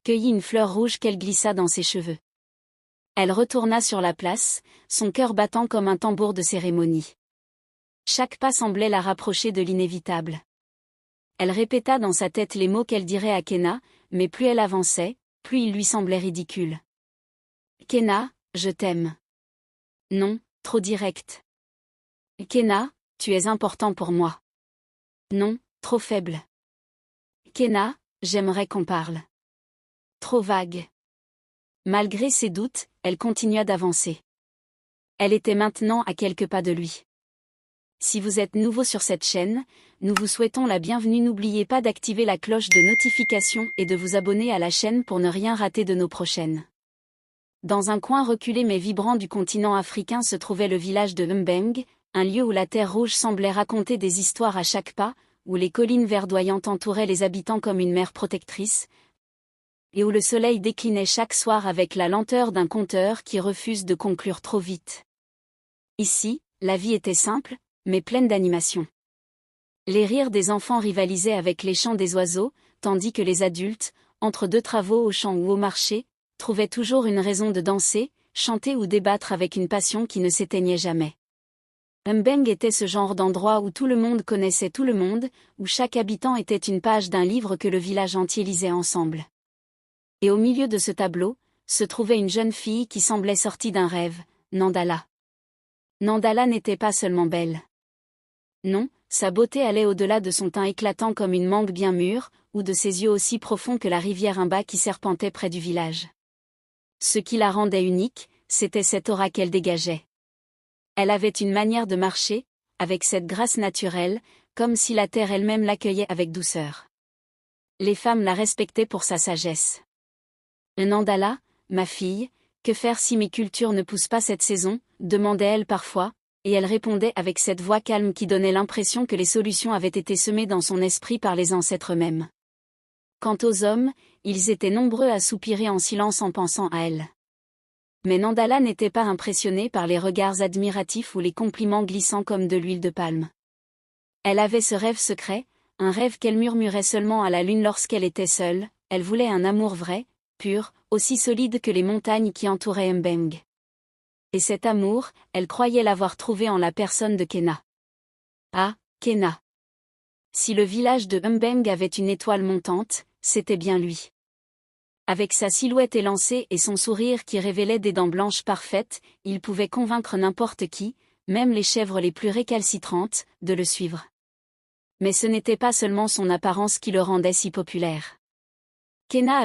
cueillit une fleur rouge qu'elle glissa dans ses cheveux. Elle retourna sur la place, son cœur battant comme un tambour de cérémonie. Chaque pas semblait la rapprocher de l'inévitable. Elle répéta dans sa tête les mots qu'elle dirait à Kenna, mais plus elle avançait, plus il lui semblait ridicule. « Kenna, je t'aime. » Non, trop direct. « Kenna, tu es important pour moi. » Non, trop faible. « Kenna, j'aimerais qu'on parle. » Trop vague. Malgré ses doutes, elle continua d'avancer. Elle était maintenant à quelques pas de lui. Si vous êtes nouveau sur cette chaîne, nous vous souhaitons la bienvenue. N'oubliez pas d'activer la cloche de notification et de vous abonner à la chaîne pour ne rien rater de nos prochaines. Dans un coin reculé mais vibrant du continent africain se trouvait le village de Mbeng, un lieu où la terre rouge semblait raconter des histoires à chaque pas, où les collines verdoyantes entouraient les habitants comme une mère protectrice, et où le soleil déclinait chaque soir avec la lenteur d'un conteur qui refuse de conclure trop vite. Ici, la vie était simple, mais pleine d'animation. Les rires des enfants rivalisaient avec les chants des oiseaux, tandis que les adultes, entre deux travaux au champ ou au marché, trouvaient toujours une raison de danser, chanter ou débattre avec une passion qui ne s'éteignait jamais. Mbeng était ce genre d'endroit où tout le monde connaissait tout le monde, où chaque habitant était une page d'un livre que le village entier lisait ensemble. Et au milieu de ce tableau, se trouvait une jeune fille qui semblait sortie d'un rêve, Nandala. Nandala n'était pas seulement belle. Non, sa beauté allait au-delà de son teint éclatant comme une mangue bien mûre, ou de ses yeux aussi profonds que la rivière Imba qui serpentait près du village. Ce qui la rendait unique, c'était cette aura qu'elle dégageait. Elle avait une manière de marcher, avec cette grâce naturelle, comme si la terre elle-même l'accueillait avec douceur. Les femmes la respectaient pour sa sagesse. Nandala, ma fille, que faire si mes cultures ne poussent pas cette saison, demandait-elle parfois, et elle répondait avec cette voix calme qui donnait l'impression que les solutions avaient été semées dans son esprit par les ancêtres eux-mêmes. Quant aux hommes, ils étaient nombreux à soupirer en silence en pensant à elle. Mais Nandala n'était pas impressionnée par les regards admiratifs ou les compliments glissants comme de l'huile de palme. Elle avait ce rêve secret, un rêve qu'elle murmurait seulement à la lune lorsqu'elle était seule, elle voulait un amour vrai, pur, aussi solide que les montagnes qui entouraient Mbeng. Et cet amour, elle croyait l'avoir trouvé en la personne de Kenna. Ah, Kenna. Si le village de Mbeng avait une étoile montante, c'était bien lui. Avec sa silhouette élancée et son sourire qui révélait des dents blanches parfaites, il pouvait convaincre n'importe qui, même les chèvres les plus récalcitrantes, de le suivre. Mais ce n'était pas seulement son apparence qui le rendait si populaire. Kenna